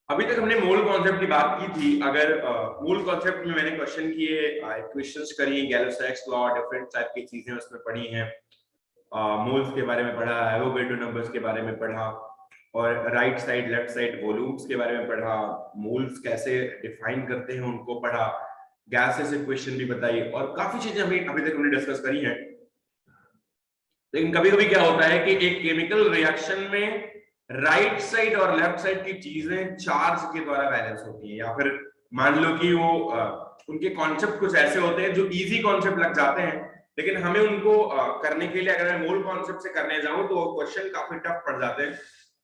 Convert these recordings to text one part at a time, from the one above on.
अभी तक हमने मोल कॉन्सेप्ट की बात की थी। अगर मोल कॉन्सेप्ट में मैंने क्वेश्चन किए, क्वेश्चंस करी, गैलो-सेक्स लॉ, डिफरेंट टाइप की चीजें उसमें पढ़ी हैं, मोल्स के बारे में पढ़ा, एवोगैड्रो नंबर्स के बारे में पढ़ा, और right side left side volumes के बारे में पढ़ा, मोल्स कैसे डिफाइन करते हैं उनको पढ़ा, गैसेस इक्वेशन भी बताई, और काफी चीजें अभी तक हमने डिस्कस करी हैं। लेकिन कभी कभी क्या होता है कि एक केमिकल रिएक्शन में राइट साइड और लेफ्ट साइड की चीजें चार्ज के द्वारा बैलेंस होती हैं, या फिर मान लो कि वो उनके कॉन्सेप्ट कुछ ऐसे होते हैं जो इजी कॉन्सेप्ट लग जाते हैं, लेकिन हमें उनको करने के लिए, अगर मैं मोल कॉन्सेप्ट से करने जाऊं तो क्वेश्चन काफी टफ पड़ जाते हैं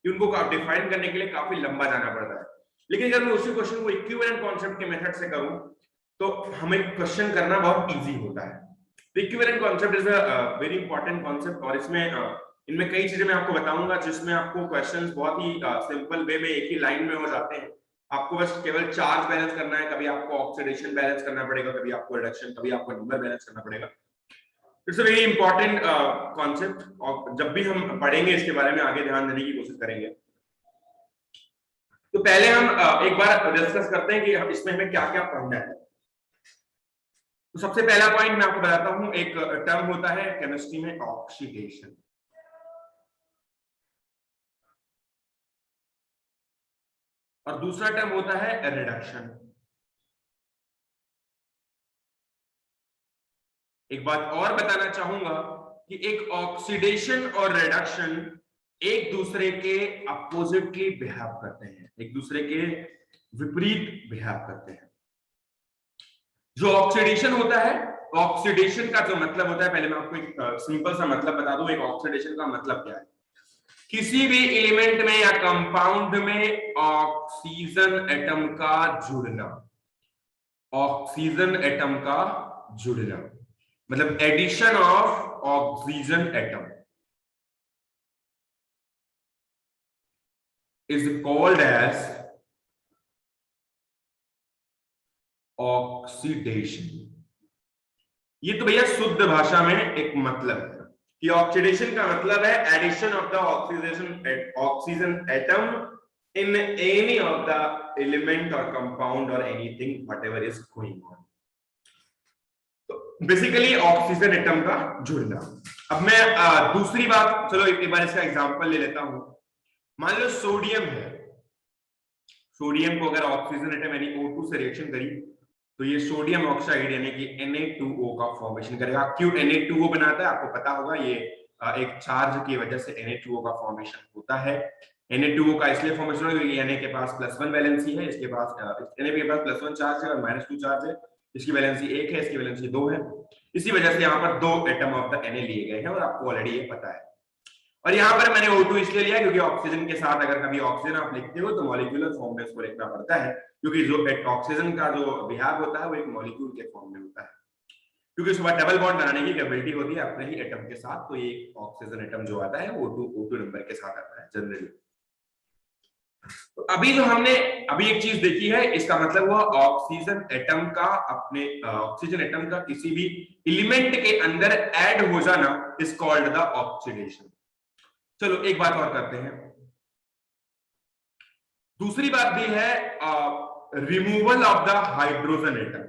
कि उनको डिफाइन करने के लिए काफी लंबा जाना पड़ता है। लेकिन अगर मैं उसी क्वेश्चन को इक्विवेलेंट कॉन्सेप्ट के मेथड से करूं तो हमें क्वेश्चन करना बहुत इजी होता है। Equivalent concept is a very important concept, और इसमें इनमें कई चीजें मैं आपको बताऊंगा जिसमें आपको क्वेश्चंस बहुत ही सिंपल वे में एक ही लाइन में हो जाते हैं। आपको बस केवल चार्ज बैलेंस करना है, कभी आपको ऑक्सीडेशन बैलेंस करना पड़ेगा, कभी आपको रिडक्शन, कभी आपको नंबर बैलेंस करना पड़ेगा। It's a very important concept, और जब भी हम पढ़ेंगे इसके बारे में आगे ध्यान देने की कोशिश करेंगे। तो पहले हम एक बार डिस्कस करते हैं कि इसमें हमें क्या क्या पढ़ना है। तो सबसे पहला पॉइंट मैं आपको बताता हूं, एक टर्म होता है केमिस्ट्री में ऑक्सीडेशन, और दूसरा टर्म होता है रिडक्शन। एक बात और बताना चाहूंगा कि एक ऑक्सीडेशन और रिडक्शन एक दूसरे के अपोजिटली बिहेव करते हैं, एक दूसरे के विपरीत बिहेव करते हैं। जो ऑक्सीडेशन होता है, ऑक्सीडेशन का जो मतलब होता है, पहले मैं आपको एक सिंपल सा मतलब बता दूं, एक ऑक्सीडेशन का मतलब क्या है। किसी भी एलिमेंट में या कंपाउंड में ऑक्सीजन एटम का जुड़ना, ऑक्सीजन एटम का जुड़ना मतलब addition of oxygen atom is called as oxidation. ये तो भैया शुद्ध भाषा में एक मतलब है कि ऑक्सीडेशन का मतलब है addition of the oxygen atom in any of the element और कंपाउंड और anything whatever is going on. तो बेसिकली ऑक्सीजन एटम का जुड़ना। अब मैं दूसरी बात, चलो एक बार इसका एग्जांपल ले लेता हूं। मान लो सोडियम है, सोडियम को अगर ऑक्सीजन एटम यानी O2 से रिएक्शन करी तो ये सोडियम ऑक्साइड यानी कि Na2O का फॉर्मेशन करेगा। क्यों Na2O बनाता है आपको पता होगा, ये एक चार्ज की वजह से Na2O का फॉर्मेशन होता है। Na2O का इसलिए फॉर्मेशन होगा क्योंकि Na के पास +1 वैलेंसी है, इसके पास Na के पास +1 चार्ज है और -2 चार्ज है, इसकी वैलेंसी 1 है, इसकी वैलेंसी 2 है। इसी वजह से यहाँ पर 2 एटम ऑफ द Na लिए गए हैं और आपको ऑलरेडी ये पता है। और यहाँ पर मैंने O2 इसलिए लिया क्योंकि ऑक्सीजन के साथ अगर कभी ऑक्सीजन आप लिखते हो तो मॉलिक्यूलर फॉर्म में इसको लिखना पड़ता है, क्योंकि जो ऑक्सीजन का जो बिहेव होता है वो एक मॉलिक्यूल के फॉर्म में होता है, क्योंकि उसके बाद डबल बॉन्ड बनाने की कैपेबिलिटी होती है अपने ही एटम के साथ। तो ये ऑक्सीजन एटम जो आता है वो O2 नंबर के साथ आता है जनरली। तो अभी जो हमने अभी एक चीज देखी है, इसका मतलब हुआ ऑक्सीजन एटम का अपने ऑक्सीजन एटम का किसी भी एलिमेंट के अंदर ऐड हो जाना इज कॉल्ड द ऑक्सीडेशन। चलो एक बात और करते हैं। दूसरी बात भी है removal of the hydrogen atom,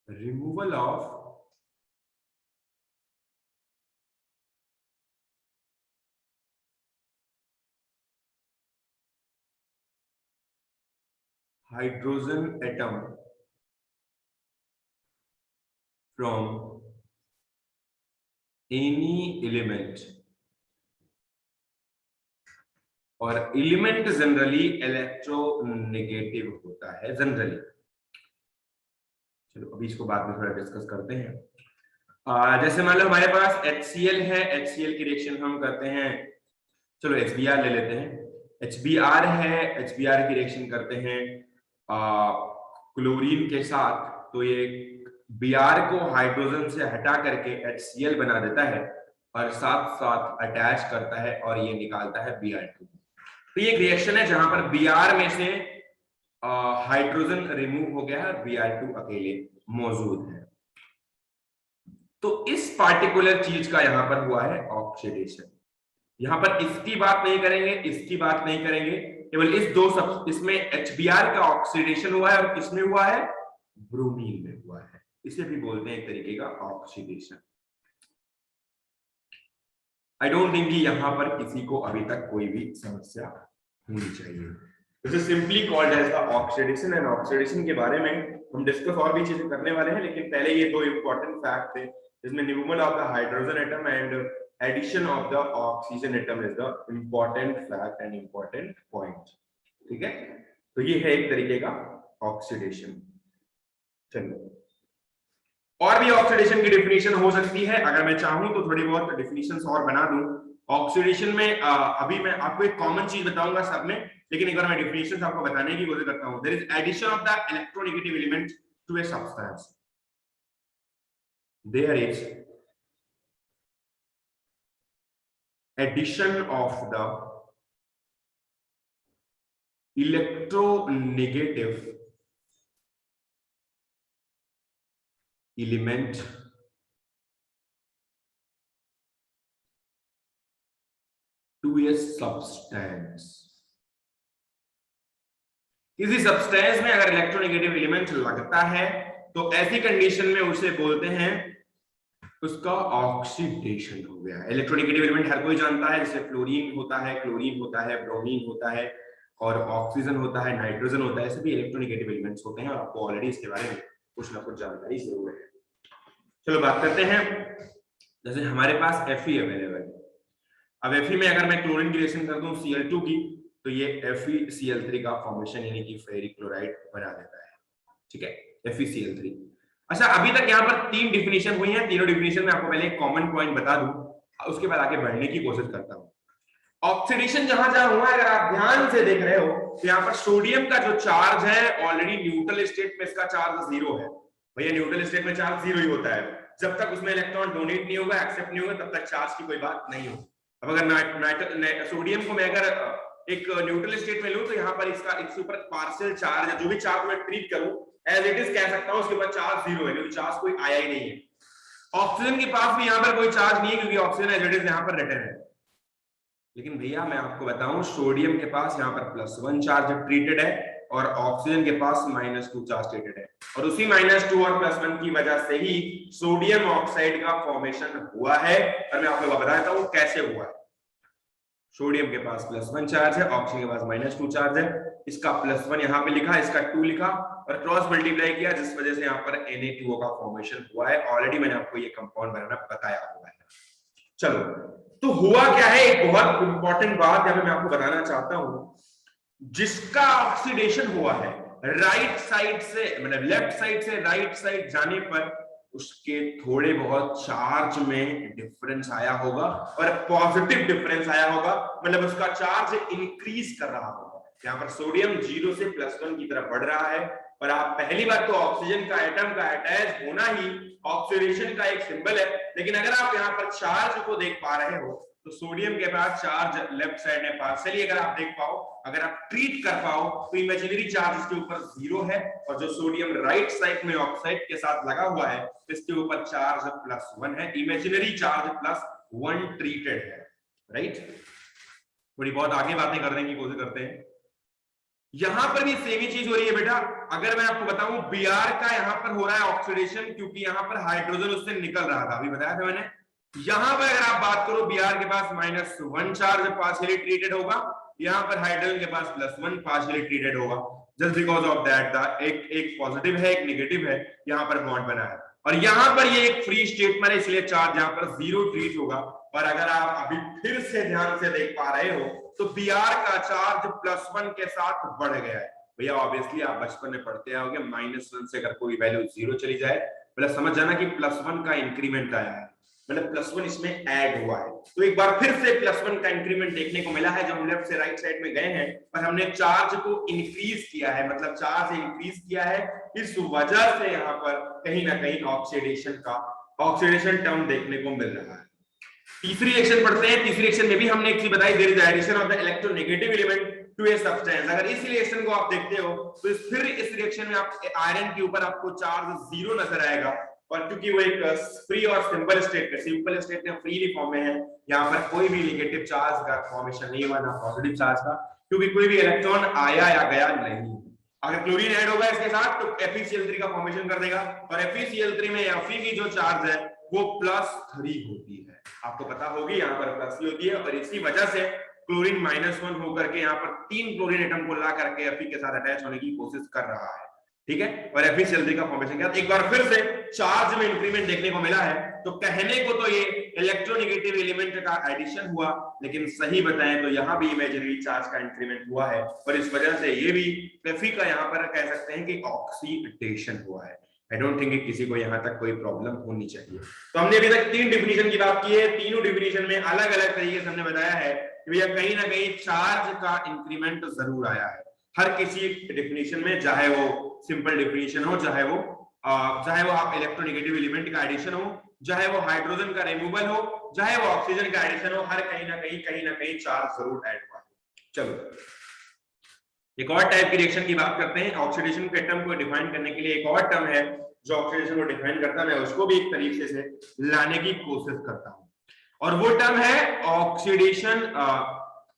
removal of hydrogen atom from any element, और एलिमेंट जनरली इलेक्ट्रोनेगेटिव होता है जनरली। चलो अभी इसको बाद में थोड़ा डिस्कस करते हैं। जैसे मान लो हमारे पास HCl है, HCl की रिएक्शन हम करते हैं, चलो HBr ले लेते हैं। HBr है, HBr की रिएक्शन करते हैं क्लोरीन के साथ, तो ये Br को हाइड्रोजन से हटा करके HCl बना देता है और साथ साथ अटैच करता है और ये निकालता है Br2। तो ये एक रिएक्शन है जहां पर Br में से हाइड्रोजन रिमूव हो गया है, Br2 अकेले मौजूद है। तो इस पार्टिकुलर चीज का यहां पर हुआ है ऑक्सीडेशन। यहां पर इसकी बात नहीं करेंगे, इसकी बात नहीं करेंगे, केवल इस दो सब इसमें HBr का ऑक्सीडेशन हुआ है और किसमें हुआ है, ब्रोमीन में हुआ है। इसे भी बोलते हैं एक तरीके का ऑक्सीडेशन। आई डोंट थिंक कि यहां पर किसी को अभी तक कोई भी समस्या होनी चाहिए। This is simply called as the oxidation. And oxidation के बारे में हम डिस्कस और भी चीजें करने वाले हैं, लेकिन पहले ये दो इंपॉर्टेंट फैक्ट थे, जिसमें removal of the hydrogen atom and addition of the oxygen atom is the important fact and important point. ठीक है, तो ये है एक तरीके का ऑक्सीडेशन। चलिए, और भी ऑक्सीडेशन की डेफिनेशन हो सकती है, अगर मैं चाहूं तो थोड़ी बहुत डेफिनेशंस और बना दूं ऑक्सीडेशन में। अभी मैं आपको एक कॉमन चीज बताऊंगा सब में, लेकिन एक बार मैं डेफिनेशंस आपको बताने की कोशिश करता हूं। There is addition of the electronegative element to a substance. There is addition of the electronegative element to a substance। किसी सब्सटेंस में अगर इलेक्ट्रोनेगेटिव एलिमेंट लगता है तो ऐसी कंडीशन में उसे बोलते हैं उसका ऑक्सीडेशन हो गया। इलेक्ट्रोनेगेटिव एलिमेंट हर कोई जानता है, जैसे फ्लोरीन होता है, क्लोरीन होता है, ब्रोमीन होता है और ऑक्सीजन होता है, नाइट्रोजन होता है, सभी इलेक्ट्रोनेगेटिव एलिमेंट्स होते हैं और आपको ऑलरेडी इसके बारे में कुछ ना कुछ जानकारी जरूर है। चलो बात करते हैं, जैसे हमारे पास Fe अवेलेबल है। अब Fe में अगर मैं क्लोरीन की रिएक्शन कर दूं Cl2 की, तो ये FeCl3 का फॉर्मेशन यानी कि फेरिक क्लोराइड बना देता है। ठीक है, FeCl3। अच्छा, अभी तक यहाँ पर तीन डिफिनेशन हुई हैं, तीनों डिफिनेशन में आपको पहले एक कॉमन पॉइंट बता दूं, उसके बाद आगे बढ़ने की कोशिश करता हूं। ऑक्सीडेशन जहां जहां हुआ है, अगर आप ध्यान से देख रहे हो तो यहाँ पर सोडियम का जो चार्ज है ऑलरेडी न्यूट्रल स्टेट में इसका चार्ज 0 है। भैया न्यूट्रल स्टेट में चार्ज 0 ही होता है, जब तक उसमें इलेक्ट्रॉन डोनेट नहीं होगा, एक्सेप्ट नहीं होगा, तब तक चार्ज की कोई बात नहीं होगी। अब अगर सोडियम को मैं अगर एक न्यूट्रल स्टेट में लूं तो यहाँ पर इसके ऊपर पार्शियल चार्ज है, जो भी चार्ज मैं ट्रीट करूं एज इट इज कह सकता हूं उसके ऊपर चार्ज 0 है, क्योंकि चार्ज कोई आया ही नहीं है। ऑक्सीजन के पास भी यहाँ पर कोई चार्ज नहीं है, क्योंकि ऑक्सीजन एज इट इज यहाँ पर रिटर्न है। लेकिन भैया मैं आपको बताऊं, सोडियम के पास यहाँ पर +1 चार्ज ट्रीटेड है और ऑक्सीजन के पास -2 चार्ज ट्रीटेड है, और उसी -2 और +1 की वजह से ही सोडियम ऑक्साइड का फॉर्मेशन हुआ है। और मैं आपको बताता हूं कैसे हुआ है। सोडियम के पास +1 चार्ज है, ऑक्सीजन के पास -2 चार्ज है, इसका +1 यहाँ पे लिखा, इसका 2 लिखा और क्रॉस मल्टीप्लाई किया, जिस वजह से यहाँ पर Na2O का फॉर्मेशन हुआ है। ऑलरेडी मैंने आपको ये कंपाउंड बनाना बताया हुआ है। चलो, तो हुआ क्या है, एक बहुत इंपॉर्टेंट बात यहाँ पे मैं आपको बताना चाहता हूं। जिसका ऑक्सीडेशन हुआ है राइट साइड से, मतलब लेफ्ट साइड से राइट साइड जाने पर उसके थोड़े बहुत चार्ज में डिफरेंस आया होगा और पॉजिटिव डिफरेंस आया होगा, मतलब उसका चार्ज इंक्रीज कर रहा होगा। यहाँ पर सोडियम 0 से +1 की तरफ बढ़ रहा है, और आप पहली बात तो ऑक्सीजन का एटम का अटैच होना ही ऑक्सीडेशन का एक सिंबल है। लेकिन अगर आप यहाँ पर चार्ज को देख पा रहे हो तो सोडियम के पास चार्ज लेफ्ट साइड में पार्शियली अगर आप देख पाओ, अगर आप ट्रीट कर पाओ तो इमेजिनरी चार्ज इसके ऊपर 0 है, और जो सोडियम राइट साइड में ऑक्साइड के साथ लगा हुआ है इसके ऊपर चार्ज +1 है, इमेजिनरी चार्ज +1 ट्रीटेड है। राइट, थोड़ी बहुत आगे बातें करने की कोशिश करते हैं। यहां पर भी सेम ही चीज हो रही है बेटा। अगर मैं आपको बताऊं Br का यहां पर हो रहा है ऑक्सीडेशन, क्योंकि यहां पर हाइड्रोजन उससे निकल रहा था, अभी बताया था मैंने। यहां पर अगर आप बात करो Br के पास -1 चार्ज पार्शियली ट्रीटेड होगा, यहां पर हाइड्रोजन के पास +1 पार्शियली ट्रीटेड होगा, जस्ट बिकॉज ऑफ दैट एक पॉजिटिव है एक नेगेटिव है, यहां पर बॉन्ड बना है, और यहां पर ये एक फ्री स्टेट में है, इसलिए चार्ज यहां पर 0 ट्रीट होगा। और अगर आप अभी फिर से ध्यान से देख पा रहे हो तो Br का चार्ज +1 के साथ बढ़ गया है। भैया ऑब्वियसली आप बचपन में पढ़ते आओगे, -1 से अगर कोई वैल्यू 0 चली जाए, मतलब समझ जाना कि +1 का इंक्रीमेंट आया है, मतलब +1 इसमें ऐड हुआ है। तो एक बार फिर से +1 का इंक्रीमेंट देखने को मिला है, जब हम लेफ्ट से राइट साइड में गए हैं पर हमने चार्ज को इंक्रीज किया है, मतलब चार्ज इंक्रीज किया है, इस वजह से यहाँ पर कहीं ना कहीं ऑक्सीडेशन टर्म देखने को मिल रहा है। तीसरी रिएक्शन पढ़ते हैं। तीसरी रिएक्शन में भी हमने एक चीज बताई, there is addition of the electronegative element to a substance. अगर इस रिएक्शन को आप देखते हो तो फिर इस रिएक्शन में आप आयरन के ऊपर आपको चार्ज 0 नजर आएगा, और क्योंकि वो एक फ्री और सिंपल स्टेट में फ्रीली फॉर्म में है, यहाँ पर कोई भी नेगेटिव चार्ज का फॉर्मेशन नहीं हुआ, ना पॉजिटिव चार्ज का, क्योंकि कोई भी इलेक्ट्रॉन आया या गया नहीं। अगर क्लोरीन ऐड होगा इसके साथ तो FeCl3 का फॉर्मेशन कर देगा, और FeCl3 में Fe की जो चार्ज है वो +3 होती है, आपको पता होगी, यहाँ पर +3 होती है, और इसी वजह से क्लोरीन -1 होकर के यहाँ पर 3 क्लोरीन एटम को ला करके Fe के साथ अटैच होने की कोशिश कर रहा है, ठीक है। और FeCl3 का फॉर्मेशन किया, एक बार फिर से चार्ज में इंक्रीमेंट देखने को मिला है। तो कहने को तो ये इलेक्ट्रोनेगेटिव एलिमेंट का एडिशन हुआ, लेकिन सही बताएं तो यहाँ भी इमेजिनरी चार्ज का इंक्रीमेंट हुआ है, और इस वजह से ये भी Fe का यहाँ पर कह सकते हैं कि ऑक्सीडेशन हुआ है। आई डोंट थिंक किसी को यहाँ तक कोई प्रॉब्लम होनी चाहिए। तो हमने अभी तक 3 डिफिनीशन की बात की है, तीनों डिफिनीशन में अलग अलग तरीके से हमने बताया है कि भैया कहीं ना कहीं चार्ज का इंक्रीमेंट जरूर आया है हर किसी डिफिनीशन में, चाहे वो सिंपल डिफिनीशन हो, चाहे वो आप इलेक्ट्रोनेगेटिव एलिमेंट का एडिशन हो, चाहे वो हाइड्रोजन का रिमूवल हो, चाहे वो ऑक्सीजन का एडिशन हो, हर कहीं ना कहीं चार्ज जरूर ऐड हुआ है। चलो एक और टाइप की रिएक्शन की बात करते हैं। ऑक्सीडेशन के टर्म को डिफाइन करने के लिए एक और टर्म है जो ऑक्सीडेशन को डिफाइन करता है, मैं उसको भी एक तरीके से लाने की कोशिश करता हूं, और वो टर्म है ऑक्सीडेशन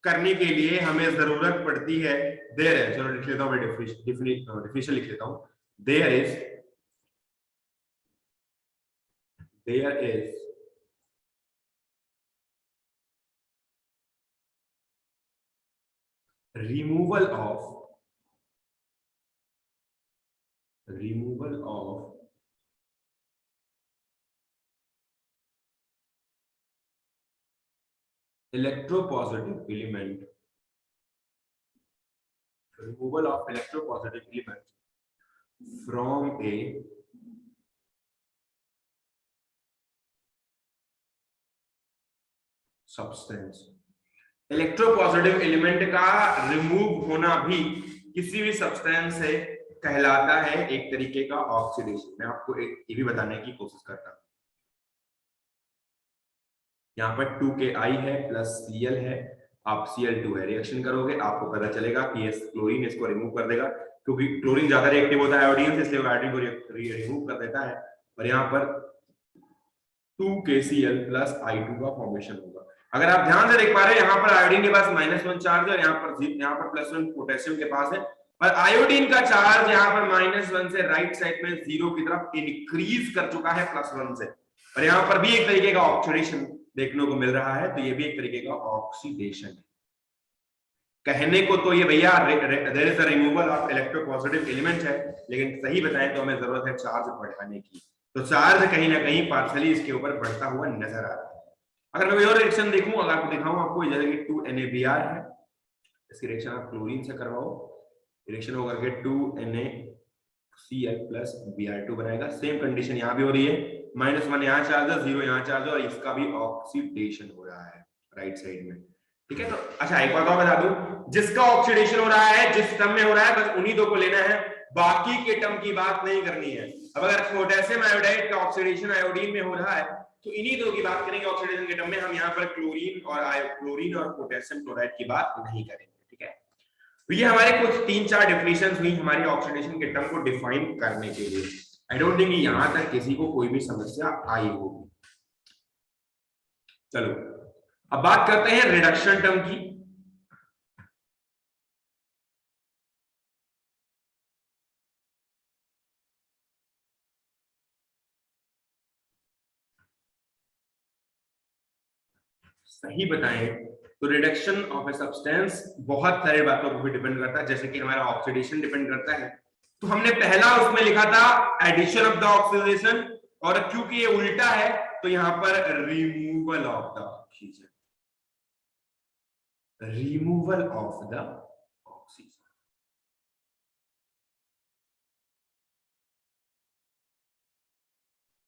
करने के लिए हमें जरूरत पड़ती है देयर है, चलो लिख लेता हूं मैं, डिफिनेशन लिख लेता हूं, there is removal of electropositive element, removal of electropositive element from a substance। Electropositive element का रिमूव होना भी किसी भी सब्सटेंस से कहलाता है एक तरीके का ऑक्सीडेशन। मैं आपको एक ये भी बताने की कोशिश करता हूं, यहाँ पर 2Ki है प्लस Cl है, आप Cl2 है, रिएक्शन करोगे आपको पता चलेगा कि ये क्लोरीन इसको रिमूव कर देगा, क्योंकि क्लोरीन ज्यादा रिएक्टिव होता है आयोडीन से, इसलिए आयोडीन को रिमूव कर देता है, और यहाँ पर 2KCl प्लस I2 का फॉर्मेशन होगा। अगर आप ध्यान से देख पा रहे हैं, यहाँ पर आयोडीन के पास -1 चार्ज है, और यहाँ पर +1 पोटेशियम के पास है, और आयोडीन का चार्ज यहाँ पर -1 से राइट साइड में 0 की तरफ इंक्रीज कर चुका है +1 से, और यहाँ पर भी एक तरीके का ऑक्सीडेशन देखने को मिल रहा है, तो ये भी एक तरीके का ऑक्सीडेशन है। कहने को तो ये भैया there is a removal of electropositive element है, लेकिन सही बताएं तो हमें जरूरत है चार्ज बढ़ाने की, तो चार्ज कहीं ना कहीं पार्शली इसके ऊपर बढ़ता हुआ नजर आ रहा है। अगर मैं और रिएक्शन देखूं, अगर आपको दिखाऊं आपको, जैसे कि 2NaBr है, इसकी रिएक्शन आप क्लोरीन से करवाओ, रिएक्शन होकर के 2NaCl प्लस Br2 बनाएगा। सेम कंडीशन यहाँ भी हो रही है, -1 यहाँ चार्ज है, 0 यहाँ चार्ज है, और इसका भी ऑक्सीडेशन हो रहा है राइट साइड में, ठीक है। तो अच्छा एक बात और बता दूं, जिसका ऑक्सीडेशन हो रहा है जिस टर्म में हो रहा है, बस उन्हीं दो को लेना है, बाकी के टर्म की बात नहीं करनी है। अब अगर पोटेशियम आयोडाइड का ऑक्सीडेशन आयोडीन में हो रहा है तो इन्हीं दो की बात करेंगे ऑक्सीडेशन के टर्म में, हम यहाँ पर क्लोरीन और पोटेशियम क्लोराइड की बात नहीं करेंगे, ठीक है। तो ये हमारे कुछ 3-4 डेफिनेशंस हुई हमारी ऑक्सीडेशन के टर्म को डिफाइन करने के लिए। आई डोंट थिंक यहां तक किसी को कोई भी समस्या आई होगी। चलो अब बात करते हैं रिडक्शन टर्म की। सही बताएं तो रिडक्शन ऑफ ए सब्सटेंस बहुत सारी बातों को भी डिपेंड करता है, जैसे कि हमारा ऑक्सीडेशन डिपेंड करता है। तो हमने पहला उसमें लिखा था एडिशन ऑफ द ऑक्सीडेशन, और क्योंकि ये उल्टा है तो यहां पर removal of the oxygen, removal of the oxygen.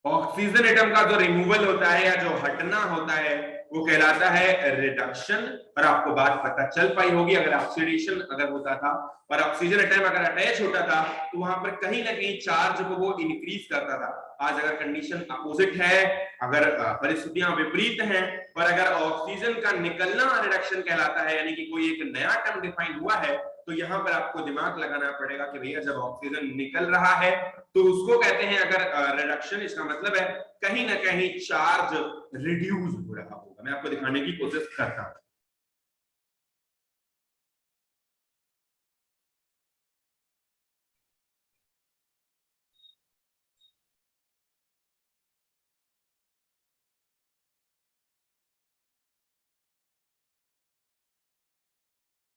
Oxygen atom का जो रिमूवल होता है या जो हटना होता है वो कहलाता है रिडक्शन। और आपको बात पता चल पाई होगी, अगर ऑक्सीडेशन अगर होता था और ऑक्सीजन एटम अगर अटैच होता था तो वहां पर कहीं ना कहीं चार्ज को वो इंक्रीज करता था। आज अगर कंडीशन अपोजिट है, अगर परिस्थितियां विपरीत हैं, और अगर ऑक्सीजन का निकलना रिडक्शन कहलाता है, यानी कि कोई एक नया टर्म डिफाइन हुआ है, तो यहाँ पर आपको दिमाग लगाना पड़ेगा कि भैया जब ऑक्सीजन निकल रहा है तो उसको कहते हैं अगर रिडक्शन, इसका मतलब है कहीं ना कहीं चार्ज रिड्यूस हो रहा होगा। मैं आपको दिखाने की कोशिश करता हूं।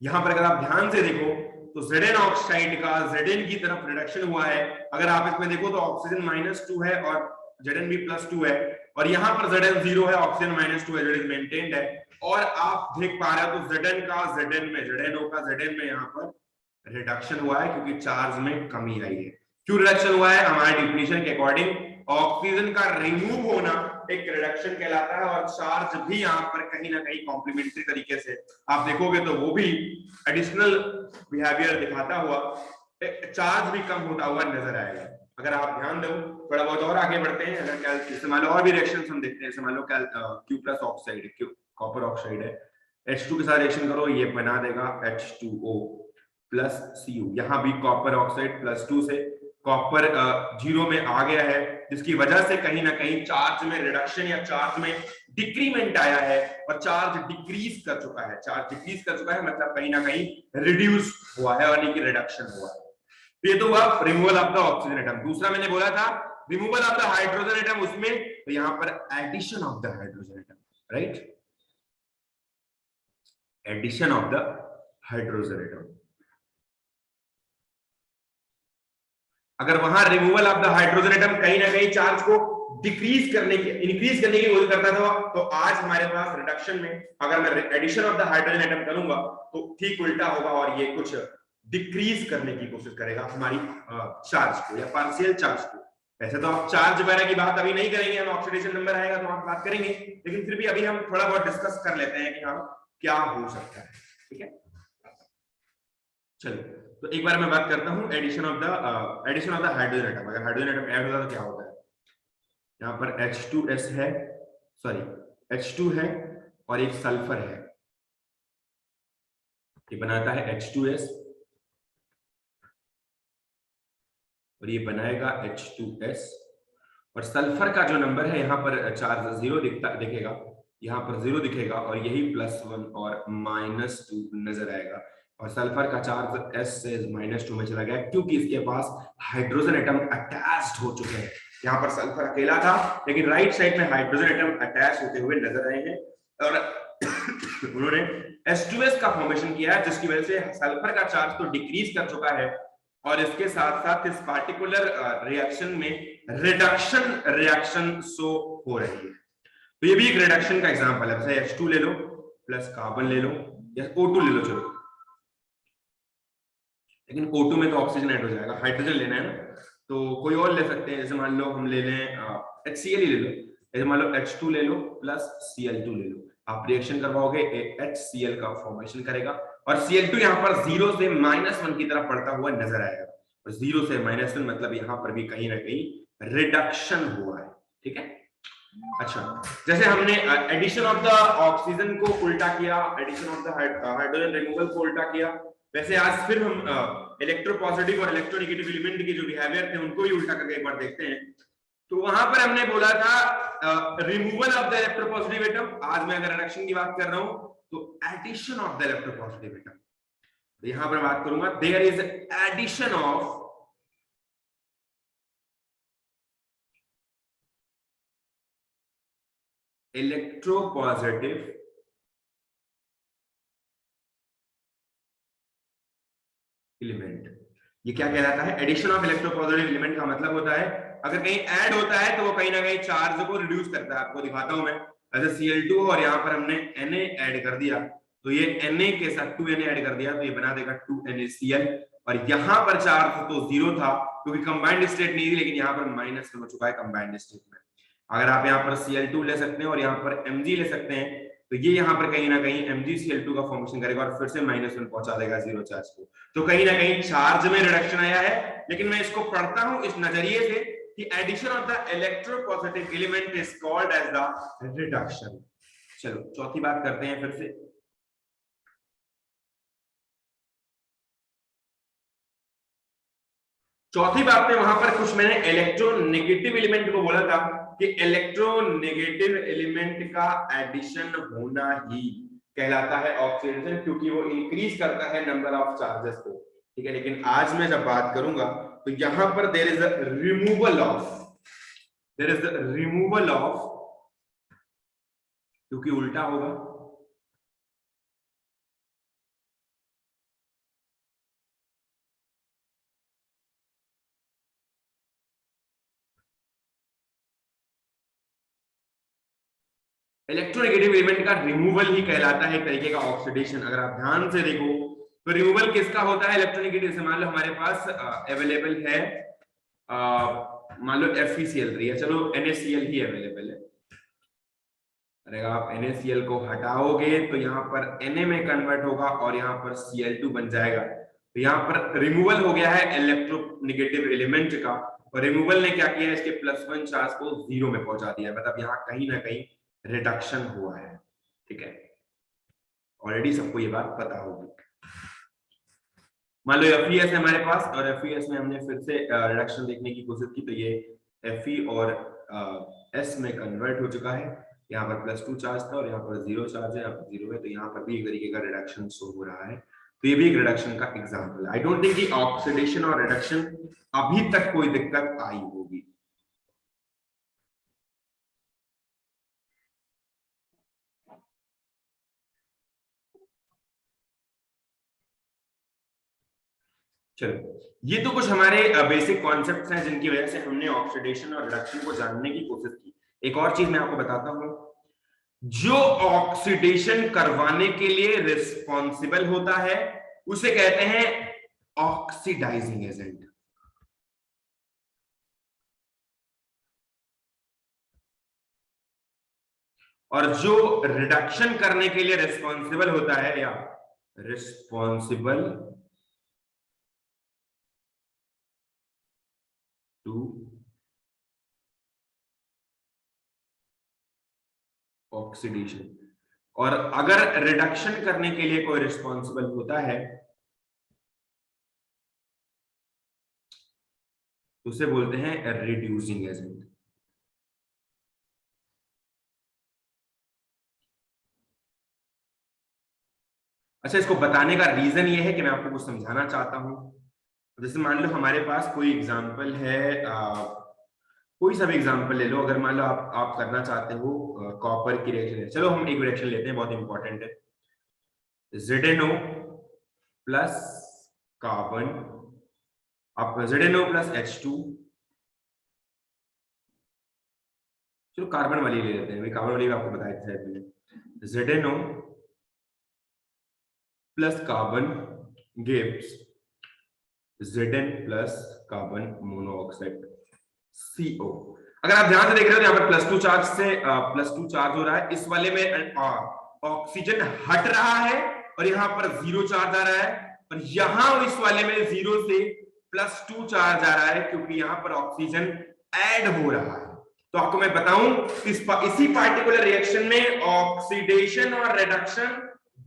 यहां पर अगर आप ध्यान से देखो तो Zn ऑक्साइड का Zn की तरफ रिडक्शन हुआ है। अगर आप इसमें देखो तो ऑक्सीजन -2 है और Zn भी +2 है, और यहां पर Zn 0 है, ऑक्सीजन -2 है, जो इज मेंटेन्ड है। और आप देख पा रहे हो तो Zn का Zn में, ZnO का Zn में यहाँ पर रिडक्शन हुआ है क्योंकि चार्ज में कमी आई है। क्यों रिडक्शन हुआ है? हमारे डिफिनीशन के अकॉर्डिंग ऑक्सीजन का रिमूव होना एक रिडक्शन कहलाता है, और चार्ज भी यहाँ पर कहीं ना कहीं कॉम्प्लीमेंट्री तरीके से आप देखोगे तो वो भी एडिशनल बिहेवियर दिखाता हुआ, चार्ज भी कम होता हुआ नजर आएगा। अगर आप ध्यान दो, थोड़ा बहुत और आगे बढ़ते हैं, अगर जैसे मान लो और भी रिएक्शंस हम देखते हैं, जैसे मान लो Q plus oxide, copper oxide है, H2 के साथ रिएक्शन करो, ये बना देगा H2O प्लस Cu। यहाँ भी कॉपर ऑक्साइड +2 से कॉपर 0 में आ गया है, जिसकी वजह से कहीं ना कहीं चार्ज में रिडक्शन या चार्ज में डिक्रीमेंट आया है, और चार्ज डिक्रीज कर चुका है। चार्ज डिक्रीज कर चुका है मतलब कहीं ना कहीं रिड्यूस हुआ है, यानी कि रिडक्शन हुआ है। तो ये तो हुआ removal of the oxygen atom. दूसरा मैंने बोला था removal of the hydrogen atom, उसमें तो यहां पर addition of the hydrogen atom, right, addition of the hydrogen atom. अगर वहां removal of the hydrogen atom कहीं ना कहीं चार्ज को डिक्रीज करने की, इंक्रीज करने की कोशिश करता था, तो आज हमारे पास रिडक्शन में अगर मैं addition of the hydrogen atom करूंगा तो ठीक उल्टा होगा, और ये कुछ डिक्रीज करने की कोशिश करेगा हमारी चार्ज को या पार्शियल चार्ज को। वैसे तो आप चार्ज वगैरह की बात अभी नहीं करेंगे, हम ऑक्सीडेशन नंबर आएगा तो आप बात करेंगे, लेकिन फिर भी अभी हम थोड़ा बहुत डिस्कस कर लेते हैं कि हाँ क्या हो सकता है। ठीक है, चलो तो एक बार मैं बात करता हूं addition of the hydrogen atom. अगर हाइड्रोजन एटम ऐड होता है तो क्या होता है? यहाँ पर H2S है, सॉरी H2 है और एक सल्फर है, ये बनाता है H2S और ये बनाएगा H2S, और सल्फर का जो नंबर है यहाँ पर चार्ज 0 दिखेगा, यहाँ पर 0 दिखेगा, और यही +1 और -2 नजर आएगा, और सल्फर का चार्ज S से -2 में चला गया क्योंकि इसके पास हाइड्रोजन एटम अटैच्ड हो चुके हैं। यहाँ पर सल्फर अकेला था, लेकिन राइट साइड में हाइड्रोजन एटम अटैच होते हुए नजर आए हैं, और उन्होंने H2S का फॉर्मेशन किया है, जिसकी वजह से सल्फर का चार्ज तो डिक्रीज कर चुका है, और इसके साथ साथ इस पार्टिकुलर रिएक्शन में रिडक्शन रिएक्शन शो हो रही है। तो ये भी एक रिडक्शन का एग्जांपल है। जैसे H2 ले लो प्लस कार्बन ले लो या O2 ले लो, चलो, लेकिन O2 में तो ऑक्सीजन ऐड हो जाएगा, हाइड्रोजन लेना है ना, तो कोई और ले सकते हैं। जैसे मान लो हम ले लें HCl ही ले लो, जैसे मान लो H2 ले लो प्लस Cl2 ले लो, आप रिएक्शन करवाओगे HCl का फॉर्मेशन करेगा, और Cl2 यहाँ पर 0 से -1 की तरफ बढ़ता हुआ नजर आएगा, और 0 से -1 मतलब यहाँ पर भी कहीं ना कहीं रिडक्शन हुआ है। ठीक है, अच्छा, जैसे हमने एडिशन ऑफ द ऑक्सीजन को उल्टा किया, addition of the hydrogen removal को उल्टा किया, वैसे आज फिर हम इलेक्ट्रोपॉजिटिव और इलेक्ट्रोनेगेटिव एलिमेंट के जो बिहेवियर थे उनको भी उल्टा करके एक बार देखते हैं। तो वहां पर हमने बोला था removal of the electropositive atom, आज मैं अगर रिडक्शन की बात कर रहा हूं तो addition of the electropositive atom. तो यहां पर बात करूंगा there is addition of electropositive element. ये क्या कहलाता है? एडिशन ऑफ इलेक्ट्रोपॉजिटिव एलिमेंट का मतलब होता है अगर कहीं ऐड होता है तो वो कहीं ना कहीं चार्ज को रिड्यूस करता है। आपको दिखाता हूं मैं, जैसे Cl2 और यहाँ पर हमने Na ऐड कर दिया, तो ये Na के साथ 2Na ऐड कर दिया तो ये बना देगा 2NaCl, और यहाँ पर चार्ज तो 0 था क्योंकि कंबाइंड स्टेट नहीं थी, लेकिन यहाँ पर माइनस हो चुका है कंबाइंड स्टेट में। अगर आप यहाँ पर Cl2 ले सकते हैं और यहाँ पर Mg ले सकते हैं, तो ये यहाँ पर कहीं ना कहीं MgCl2 का फॉर्मेशन करेगा और फिर से -1 पहुंचा देगा 0 चार्ज को। तो कहीं ना कहीं चार्ज में रिडक्शन आया है, लेकिन मैं इसको पढ़ता हूं इस नजरिए से कि addition of the electropositive element is called as the reduction. चलो चौथी बात करते हैं फिर से। चौथी बात में वहां पर कुछ मैंने इलेक्ट्रोनेगेटिव एलिमेंट को बोला था कि इलेक्ट्रोनेगेटिव एलिमेंट का एडिशन होना ही कहलाता है ऑक्सीडेशन, क्योंकि वो इंक्रीज करता है नंबर ऑफ चार्जेस को। ठीक है, लेकिन आज मैं जब बात करूंगा तो यहां पर देयर इज रिमूवल ऑफ, क्योंकि उल्टा होगा, इलेक्ट्रोनेगेटिव एलिमेंट का रिमूवल ही कहलाता है एक तरीके का ऑक्सीडेशन। अगर आप ध्यान से देखो तो रिमूवल किसका होता है इलेक्ट्रोनेगेटिव से। मान लो हमारे पास अवेलेबल है मान लो FeCl3 है, चलो NaCl ही अवेलेबल है। अरे आप NaCl को हटाओगे तो यहाँ पर Na में कन्वर्ट होगा और यहाँ पर Cl2 बन जाएगा। तो यहाँ पर रिमूवल हो गया है इलेक्ट्रोनेगेटिव एलिमेंट का, और रिमूवल ने क्या किया है, इसके +1 चार्ज को 0 में पहुंचा दिया है। मतलब यहाँ कहीं ना कहीं रिडक्शन हुआ है। ठीक है, ऑलरेडी सबको ये बात पता होगी। मान लो FeS है हमारे पास, और FeS में हमने फिर से रिडक्शन देखने की कोशिश की, तो ये Fe और S में कन्वर्ट हो चुका है। यहाँ पर +2 चार्ज था और यहाँ पर 0 चार्ज है, यहाँ पर 0 है, तो यहाँ पर भी एक तरीके का रिडक्शन शो हो रहा है। तो ये भी एक रिडक्शन का एग्जाम्पल है। आई डोंट थिंक कि ऑक्सीडेशन और रिडक्शन अभी तक कोई दिक्कत आई होगी। चलो, ये तो कुछ हमारे बेसिक कॉन्सेप्ट्स हैं जिनकी वजह से हमने ऑक्सीडेशन और रिडक्शन को जानने की कोशिश की। एक और चीज मैं आपको बताता हूं, जो ऑक्सीडेशन करवाने के लिए रिस्पॉन्सिबल होता है उसे कहते हैं ऑक्सीडाइजिंग एजेंट। और जो रिडक्शन करने के लिए रिस्पॉन्सिबल होता है या रिस्पॉन्सिबल टू ऑक्सीडेशन, और अगर रिडक्शन करने के लिए कोई रिस्पॉन्सिबल होता है तो उसे बोलते हैं रिड्यूसिंग एजेंट। अच्छा, इसको बताने का रीजन ये है कि मैं आपको कुछ समझाना चाहता हूं। जैसे मान लो हमारे पास कोई एग्जांपल है, कोई सा भी एग्जांपल ले लो। अगर मान लो आप करना चाहते हो कॉपर की रिएक्शन है, चलो हम एक रिएक्शन लेते हैं, बहुत इंपॉर्टेंट है। ZnO प्लस कार्बन, आप ZnO प्लस H2, चलो कार्बन वाली ले लेते हैं, कार्बन वाली आपको बताया था मैंने। ZnO plus carbon gives Zn plus carbon monoxide CO। अगर आप ध्यान से देख रहे हो तो यहाँ पर +2 चार्ज से +2 चार्ज हो रहा है। इस वाले में ऑक्सीजन हट रहा है और यहाँ पर 0 चार्ज आ रहा है, और यहाँ इस वाले में 0 से +2 चार्ज आ रहा है, क्योंकि यहाँ पर ऑक्सीजन ऐड हो रहा है। तो आपको मैं बताऊं, इसी पार्टिकुलर रिएक्शन में ऑक्सीडेशन और रिडक्शन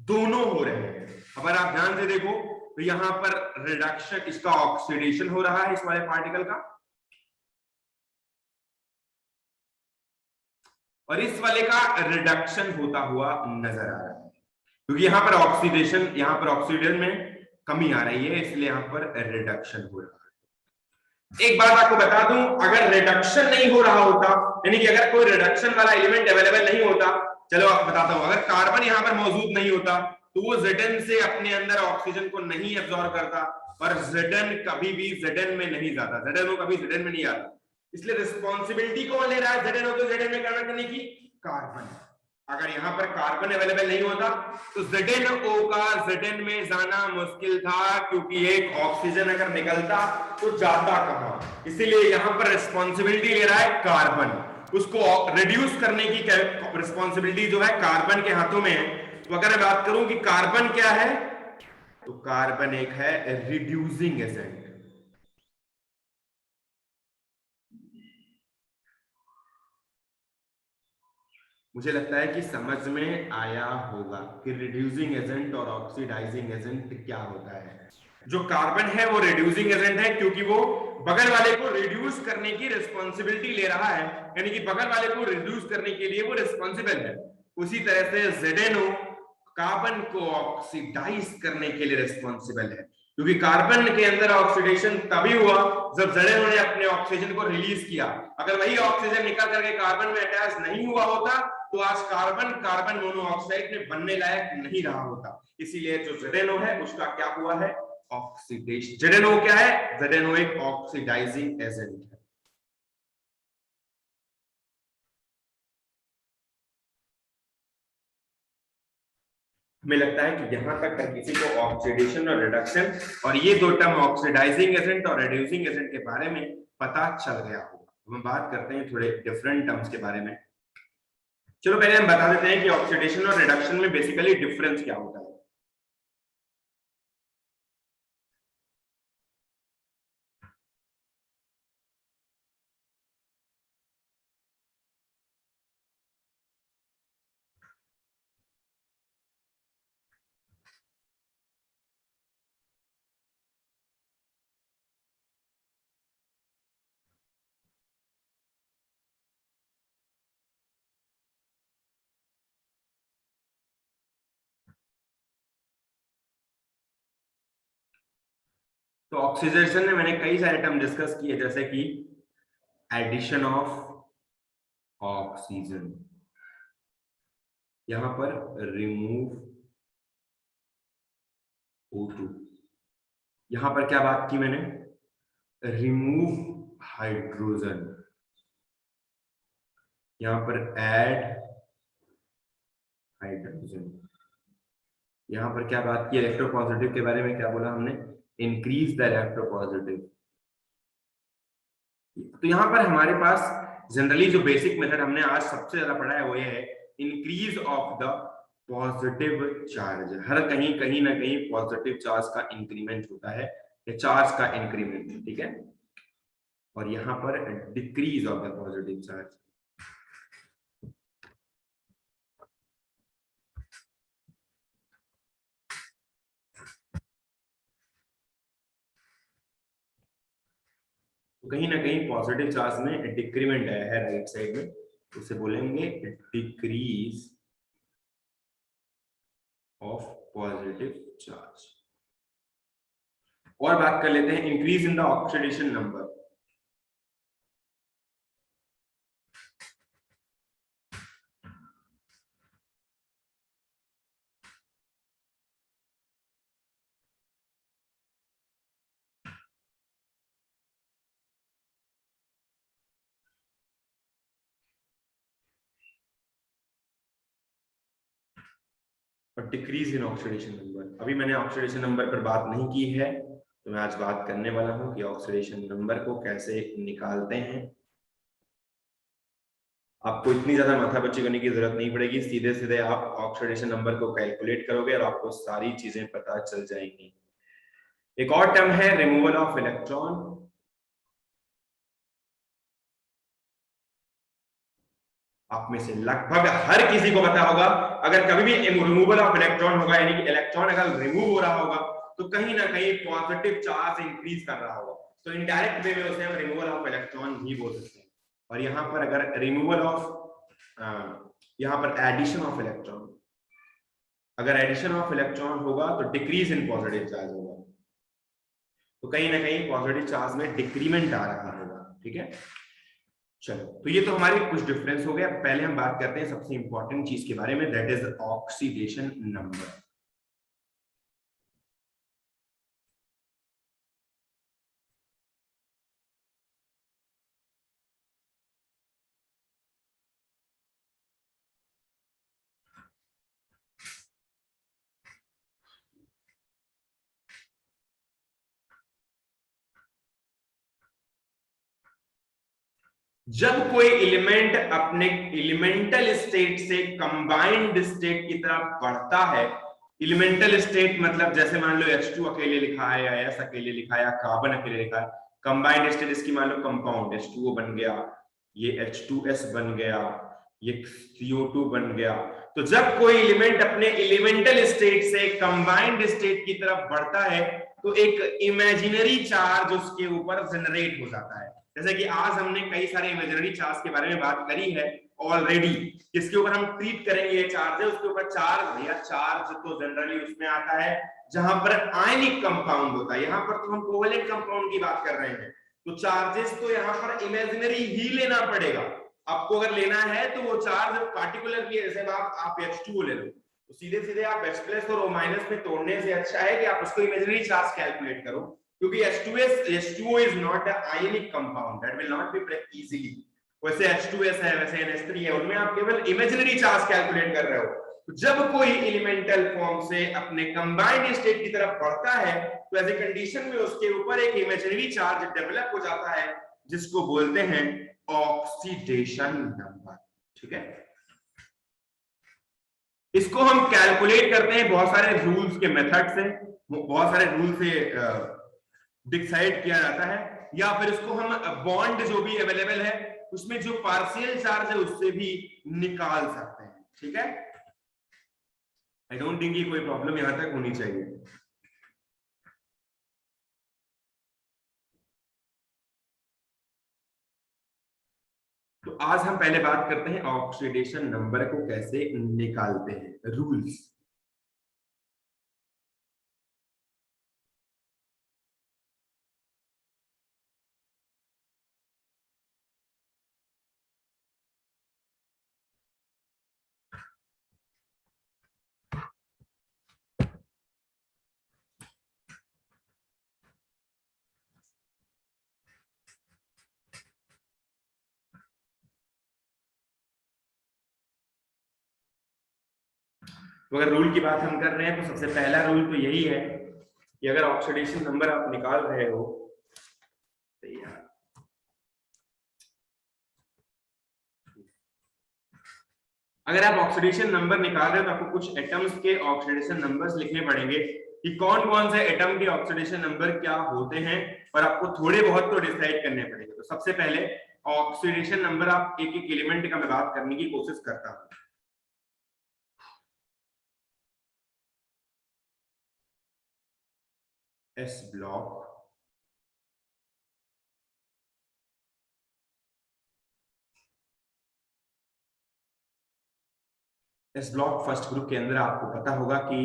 दोनों हो रहे हैं। अगर आप ध्यान से देखो तो यहाँ पर रिडक्शन, इसका ऑक्सीडेशन हो रहा है इस वाले पार्टिकल का, और इस वाले का रिडक्शन होता हुआ नजर आ रहा है, क्योंकि यहाँ पर ऑक्सीडेशन, यहाँ पर ऑक्सीजन में कमी आ रही है, इसलिए यहाँ पर रिडक्शन हो रहा है। एक बात आपको बता दूं, अगर रिडक्शन नहीं हो रहा होता, यानी कि अगर कोई रिडक्शन वाला एलिमेंट अवेलेबल नहीं होता, चलो आपको बताता हूं, अगर कार्बन यहाँ पर मौजूद नहीं होता तो वो Zn से अपने अंदर ऑक्सीजन को नहीं एब्जॉर्ब करता, और Zn कभी भी Zn में नहीं जाता, ZnO कभी Zn में नहीं आता। इसलिए रिस्पॉन्सिबिलिटी कौन ले रहा है ZnO को Zn में कन्वर्ट करने की? कार्बन। अगर यहाँ पर कार्बन अवेलेबल नहीं होता तो ZnO का Zn में जाना मुश्किल था, क्योंकि एक ऑक्सीजन अगर निकलता तो जाता कहां। इसीलिए यहाँ पर रिस्पॉन्सिबिलिटी ले रहा है कार्बन, उसको रिड्यूस करने की रिस्पॉन्सिबिलिटी जो है कार्बन के हाथों में है। तो अगर मैं बात करूं कि कार्बन क्या है, तो कार्बन एक है रिड्यूसिंग एजेंट। मुझे लगता है कि समझ में आया होगा कि रिड्यूसिंग एजेंट और ऑक्सीडाइजिंग एजेंट क्या होता है। जो कार्बन है वो रिड्यूसिंग एजेंट है, क्योंकि वो बगल वाले को रिड्यूस करने की रिस्पॉन्सिबिलिटी ले रहा है, यानी कि बगल वाले को रिड्यूस करने के लिए वो रिस्पॉन्सिबल है। उसी तरह से ZnO कार्बन को ऑक्सीडाइज करने के लिए रिस्पॉन्सिबल है, क्योंकि कार्बन के अंदर ऑक्सीडेशन तभी हुआ जब ZnO ने अपने ऑक्सीजन को रिलीज किया। अगर वही ऑक्सीजन निकल करके कार्बन में अटैच नहीं हुआ होता तो आज कार्बन कार्बन मोनोऑक्साइड में बनने लायक नहीं रहा होता। इसीलिए जो ZnO है उसका क्या हुआ है? ऑक्सीडेशन। ZnO क्या है? ZnO एक ऑक्सीडाइजिंग एजेंट है। हमें लगता है कि यहाँ तक हर किसी को ऑक्सीडेशन और रिडक्शन और ये दो टर्म ऑक्सीडाइजिंग एजेंट और रिड्यूसिंग एजेंट के बारे में पता चल गया होगा। हम बात करते हैं थोड़े डिफरेंट टर्म्स के बारे में। चलो पहले हम बता देते हैं कि ऑक्सीडेशन और रिडक्शन में बेसिकली डिफरेंस क्या होता है। तो ऑक्सीडेशन में मैंने कई सारे टर्म डिस्कस किए, जैसे कि एडिशन ऑफ ऑक्सीजन, यहां पर रिमूव O2, यहां पर क्या बात की मैंने, रिमूव हाइड्रोजन, यहां पर ऐड हाइड्रोजन, यहां पर क्या बात की, इलेक्ट्रोपॉजिटिव के बारे में क्या बोला हमने, इंक्रीज द इलेक्ट्रोपॉजिटिव। तो यहाँ पर हमारे पास जनरली जो बेसिक मेथड हमने आज सबसे ज्यादा पढ़ा है वो ये है increase of the positive charge. हर कहीं ना कहीं पॉजिटिव चार्ज का इंक्रीमेंट होता है, चार्ज का इंक्रीमेंट, ठीक है। और यहाँ पर decrease of the positive charge. तो कहीं ना कहीं पॉजिटिव चार्ज में डिक्रीमेंट आया है राइट साइड में, उसे बोलेंगे डिक्रीज ऑफ पॉजिटिव चार्ज। और बात कर लेते हैं increase in the oxidation number. और डिक्रीज इन ऑक्सीडेशन नंबर, अभी मैंने ऑक्सीडेशन नंबर पर बात नहीं की है, तो मैं आज बात करने वाला हूं कि ऑक्सीडेशन नंबर को कैसे निकालते हैं। आपको इतनी ज्यादा माथापच्ची करने की जरूरत नहीं पड़ेगी, सीधे सीधे आप ऑक्सीडेशन नंबर को कैलकुलेट करोगे और आपको सारी चीजें पता चल जाएंगी। एक और टर्म है रिमूवल ऑफ इलेक्ट्रॉन। आप में से लगभग हर किसी को पता होगा, अगर कभी भी रिमूवल ऑफ इलेक्ट्रॉन होगा, यानी कि इलेक्ट्रॉन अगर रिमूव हो रहा होगा तो कहीं ना कहीं पॉजिटिव चार्ज इंक्रीज कर रहा होगा, तो इनडायरेक्ट वे में उसे हम रिमूवल ऑफ इलेक्ट्रॉन भी बोल सकते हैं। और यहाँ पर अगर रिमूवल ऑफ यहाँ पर एडिशन ऑफ इलेक्ट्रॉन, अगर एडिशन ऑफ इलेक्ट्रॉन होगा तो डिक्रीज इन पॉजिटिव चार्ज होगा, तो कहीं ना कहीं पॉजिटिव चार्ज में डिक्रीमेंट आ रहा होगा, ठीक है। चलो, तो ये तो हमारे कुछ डिफरेंस हो गया। पहले हम बात करते हैं सबसे इंपॉर्टेंट चीज के बारे में, दैट इज ऑक्सीडेशन नंबर। जब कोई एलिमेंट अपने एलिमेंटल स्टेट से कंबाइंड स्टेट की तरफ बढ़ता है, एलिमेंटल स्टेट मतलब जैसे मान लो H2 अकेले लिखा है, या S अकेले लिखा है, या कार्बन अकेले लिखा है, कंबाइंड स्टेट इसकी मान लो कंपाउंड H2O बन गया, ये H2S बन गया, ये CO2 बन गया। तो जब कोई एलिमेंट अपने एलिमेंटल स्टेट से कंबाइंड स्टेट की तरफ बढ़ता है तो एक इमेजिनरी चार्ज उसके ऊपर जनरेट हो जाता है। जैसे कि आज हमने कई सारे इमेजिनरी चार्ज के बारे में बात करी है ऑलरेडी, जिसके ऊपर हम ट्रीट करेंगे ये चार्ज है, उसके ऊपर चार्ज, भैया चार्ज तो जनरली उसमें आता है जहां पर आयनिक कंपाउंड होता है। यहाँ पर तो हम कोवेलेंट कंपाउंड की बात कर रहे हैं, तो चार्जेस तो यहाँ पर इमेजिनरी ही लेना पड़ेगा। आपको अगर लेना है तो वो चार्ज पार्टिकुलरली, जैसे आप H2O ले लो, तो सीधे सीधे आप H प्लस और O माइनस में तोड़ने से अच्छा है कि आप उसको इमेजिनरी चार्ज कैलकुलेट करो, क्योंकि H2O is not an ionic compound that will not be break easily। वैसे H2S है, वैसे NH3 है, उनमें आप केवल इमेजिनरी चार्ज कैलकुलेट कर रहे हो। जब कोई एलिमेंटल फॉर्म से अपने कंबाइंड स्टेट की तरफ बढ़ता है तो ऐसी कंडीशन में उसके ऊपर एक इमेजिनरी चार्ज डेवलप हो जाता है जिसको बोलते हैं ऑक्सीडेशन नंबर। ठीक है, इसको हम कैलकुलेट करते हैं बहुत सारे रूल्स के मेथड से, बहुत सारे रूल से डिसाइड किया जाता है, या फिर उसको हम बॉन्ड जो भी अवेलेबल है उसमें जो पार्शियल चार्ज है उससे भी निकाल सकते हैं। ठीक है, आई डोंट थिंक ये कोई प्रॉब्लम यहां तक होनी चाहिए। तो आज हम पहले बात करते हैं ऑक्सीडेशन नंबर को कैसे निकालते हैं, रूल्स। तो अगर रूल की बात हम कर रहे हैं तो सबसे पहला रूल तो यही है कि अगर ऑक्सीडेशन नंबर आप निकाल रहे हो तो अगर आप ऑक्सीडेशन नंबर निकाल रहे हो तो आपको कुछ एटम्स के ऑक्सीडेशन नंबर्स लिखने पड़ेंगे कि कौन कौन से एटम के ऑक्सीडेशन नंबर क्या होते हैं, और आपको थोड़े बहुत तो डिसाइड करने पड़ेंगे। तो सबसे पहले ऑक्सीडेशन नंबर आप एक एक एलिमेंट का मैं बात करने की कोशिश करता हूं। एस ब्लॉक, इस ब्लॉक फर्स्ट ग्रुप के अंदर आपको पता होगा कि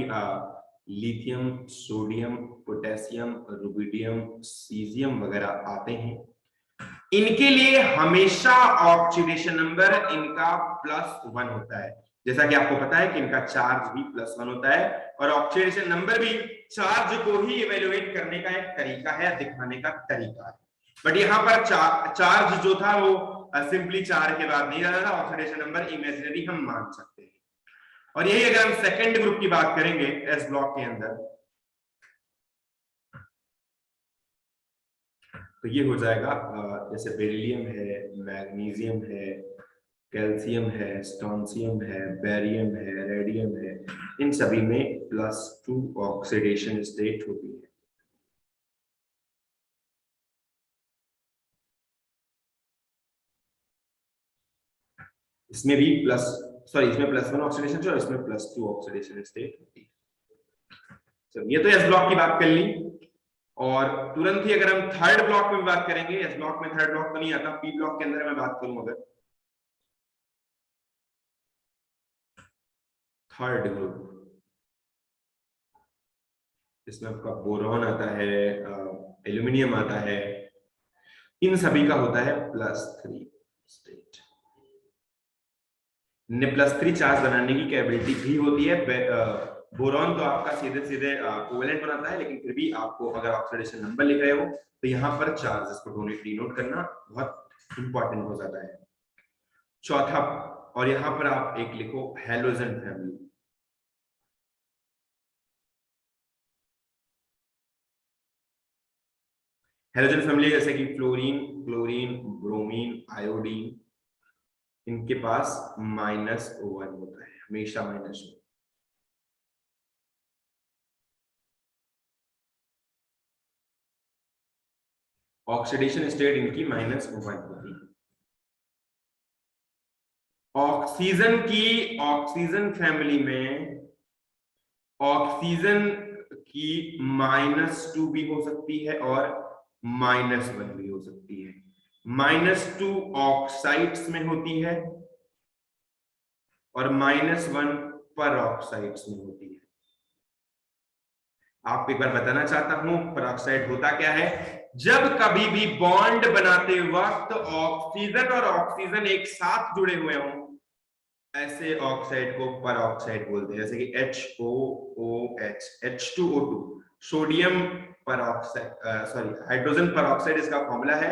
lithium, sodium, potassium, rubidium, caesium वगैरह आते हैं। इनके लिए हमेशा ऑक्सीडेशन नंबर इनका +1 होता है, जैसा कि आपको पता है कि इनका चार्ज भी +1 होता है, और ऑक्सीडेशन नंबर भी चार्ज को ही इवेल्युएट करने का एक तरीका है, दिखाने का तरीका है। बट यहाँ पर चार्ज जो था वो सिंपली 4 के बाद नहीं रहता था, ऑक्सीडेशन नंबर इमेजिनरी हम मान सकते हैं। और यही अगर हम सेकंड ग्रुप की बात करेंगे एस ब्लॉक के अंदर, तो ये हो जाएगा जैसे बेरिलियम है, मैग्नीशियम है, कैल्शियम है, स्ट्रोंशियम है, बेरियम है, रेडियम है, इन सभी में +2 ऑक्सीडेशन स्टेट होती है। इसमें भी इसमें +1 ऑक्सीडेशन और इसमें +2 ऑक्सीडेशन स्टेट होती है। ये तो एस ब्लॉक की बात कर ली, और तुरंत ही अगर हम थर्ड ब्लॉक में बात करेंगे, एस ब्लॉक में थर्ड ब्लॉक तो नहीं आता, पी ब्लॉक के अंदर मैं बात करूं अगर थर्ड ग्रुप, इसमें आपका बोरॉन आता है, एल्यूमिनियम आता है, इन सभी का होता है +3 स्टेट। +3 चार्ज बनाने की कैपेबिलिटी भी होती है। बोरॉन तो आपका सीधे सीधे कोवेलेंट बनाता है, लेकिन फिर भी आपको अगर ऑक्सीडेशन नंबर लिख रहे हो तो यहाँ पर चार्जेस को डिनोट करना बहुत इंपॉर्टेंट हो जाता है। चौथा, और यहाँ पर आप एक लिखो हैलोजन फैमिली। हैलोजन फैमिली जैसे कि फ्लोरीन, क्लोरीन, ब्रोमीन, आयोडीन, इनके पास -1 होता है, हमेशा -1। ऑक्सीडेशन स्टेट इनकी -1 होती है। ऑक्सीजन फैमिली में ऑक्सीजन की -2 भी हो सकती है और -1 भी हो सकती है। -2 ऑक्साइड्स में होती है और -1 पर ऑक्साइड्स में होती है। आपको एक बार बताना चाहता हूं पेरोक्साइड होता क्या है। जब कभी भी बॉन्ड बनाते वक्त ऑक्सीजन और ऑक्सीजन एक साथ जुड़े हुए हों, ऐसे ऑक्साइड को पेरोक्साइड बोलते हैं, जैसे कि HOOH, H2O2, sodium peroxide, sorry hydrogen peroxide इसका फॉर्मूला है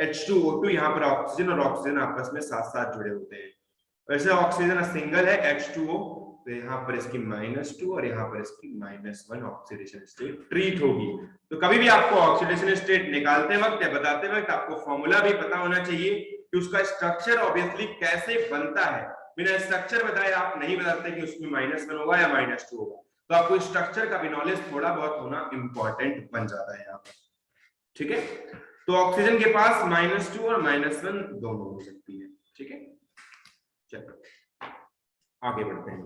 H2O2। यहाँ पर ऑक्सीजन और ऑक्सीजन आपस में साथ साथ जुड़े होते हैं। वैसे ऑक्सीजन सिंगल है H2O, तो यहाँ पर इसकी -2 और यहाँ पर इसकी -1 ऑक्सीडेशन स्टेट ट्रीट होगी। तो कभी भी आपको ऑक्सीडेशन स्टेट निकालते वक्त या बताते वक्त आपको फॉर्मूला भी पता होना चाहिए कि उसका स्ट्रक्चर ऑब्वियसली कैसे बनता है। बिना स्ट्रक्चर बताए आप नहीं बताते कि उसमें -1 होगा या -2 होगा। तो आपको स्ट्रक्चर का भी नॉलेज थोड़ा बहुत होना इंपॉर्टेंट बन जाता है यहाँ पर, ठीक है। तो ऑक्सीजन के पास -2 और -1 दोनों हो सकती है, ठीक है। चलो आगे बढ़ते हैं।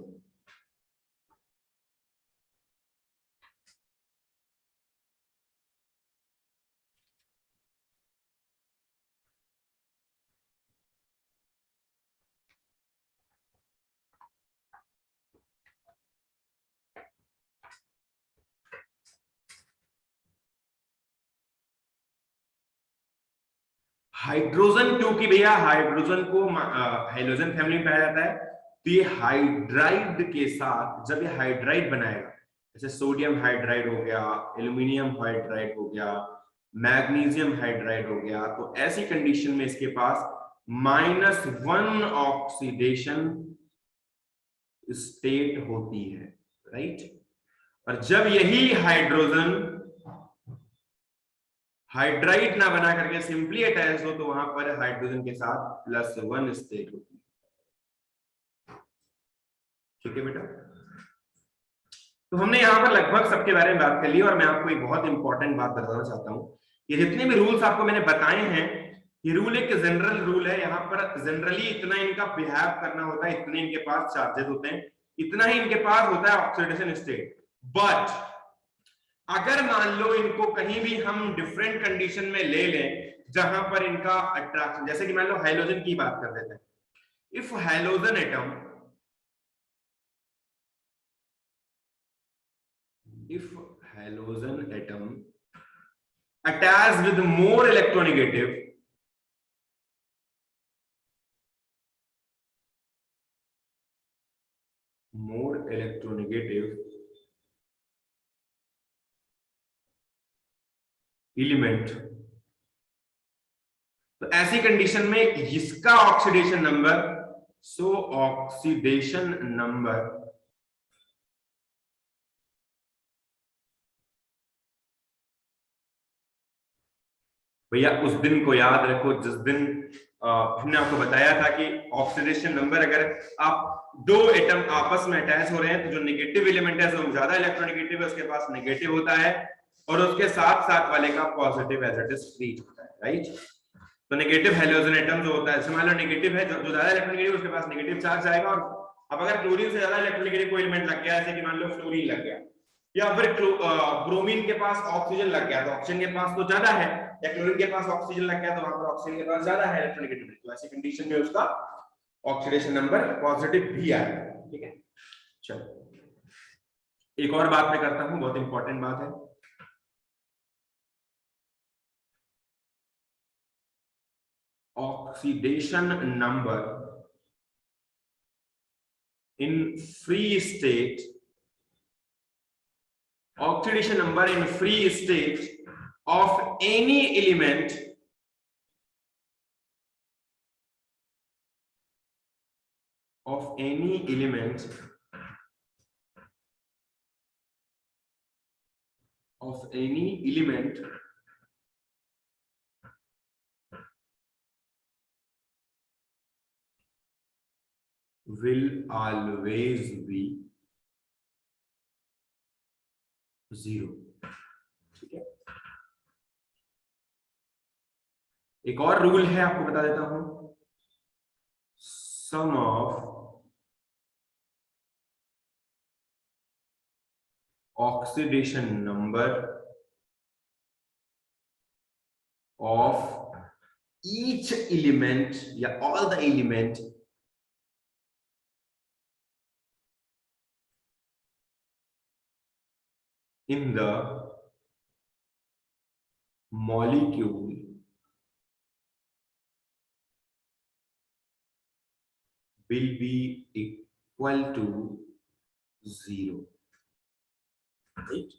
हाइड्रोजन, क्योंकि भैया हाइड्रोजन को हाइड्रोजन फैमिली में पाया जाता है, तो ये हाइड्राइड के साथ जब ये हाइड्राइड बनाएगा, जैसे सोडियम हाइड्राइड हो गया, एल्यूमिनियम हाइड्राइड हो गया, मैग्नीशियम हाइड्राइड हो गया, तो ऐसी कंडीशन में इसके पास -1 ऑक्सीडेशन स्टेट होती है, राइट। और जब यही हाइड्रोजन हाइड्राइड ना बना करके सिंपली अटैच हो, तो वहां पर हाइड्रोजन के साथ +1 स्टेट होती है, ठीक है बेटा। तो हमने यहाँ पर लगभग सबके बारे में बात कर ली, और मैं आपको एक बहुत इंपॉर्टेंट बात बताना चाहता हूँ। ये जितने भी रूल्स आपको मैंने बताए हैं, ये रूल एक जनरल रूल है। यहाँ पर जनरली इतना इनका बिहेव करना होता है, इतने इनके पास चार्जेस होते हैं, इतना ही इनके पास होता है ऑक्सीडेशन स्टेट। बट अगर मान लो इनको कहीं भी हम डिफरेंट कंडीशन में ले लें, जहां पर इनका अट्रैक्शन, जैसे कि मान लो हाइड्रोजन की बात कर देते हैं। If hydrogen atom attached with more electronegative element, तो ऐसी कंडीशन में इसका ऑक्सीडेशन नंबर, सो ऑक्सीडेशन नंबर भैया उस दिन को याद रखो जिस दिन हमने आपको बताया था कि ऑक्सीडेशन नंबर, अगर आप दो एटम आपस में अटैच हो रहे हैं, तो जो नेगेटिव एलिमेंट है, जो ज्यादा इलेक्ट्रोनेगेटिव है, उसके पास नेगेटिव होता है, और उसके साथ साथ वाले का positive as it is treat होता है, राइट। तो नेगेटिव हाइड्रोजन एटम जो होता है, जैसे मान लो नेगेटिव है, जो ज्यादा इलेक्ट्रोनेगेटिव, उसके पास नेगेटिव चार्ज आएगा। और अब अगर क्लोरीन से ज्यादा इलेक्ट्रोनेगेटिव कोई एलिमेंट लग गया, जैसे कि मान लो फ्लोरीन लग गया, या फिर ब्रोमीन के पास ऑक्सीजन लग गया, तो ऑक्सीजन के पास तो ज्यादा है, या क्लोरीन के पास ऑक्सीजन लग गया, तो वहां पर ऑक्सीजन के पास ज्यादा है इलेक्ट्रोनेगेटिविटी, तो ऐसी कंडीशन में उसका ऑक्सीडेशन नंबर पॉजिटिव भी आएगा, ठीक है। चलो एक और बात मैं करता हूं, बहुत इंपॉर्टेंट बात है। Oxidation number in free state, oxidation number in free state of any element will always be 0, ठीक है। एक और रूल है, आपको बता देता हूं। Sum of oxidation number of each element या all the element in the molecule will be equal to 0, right?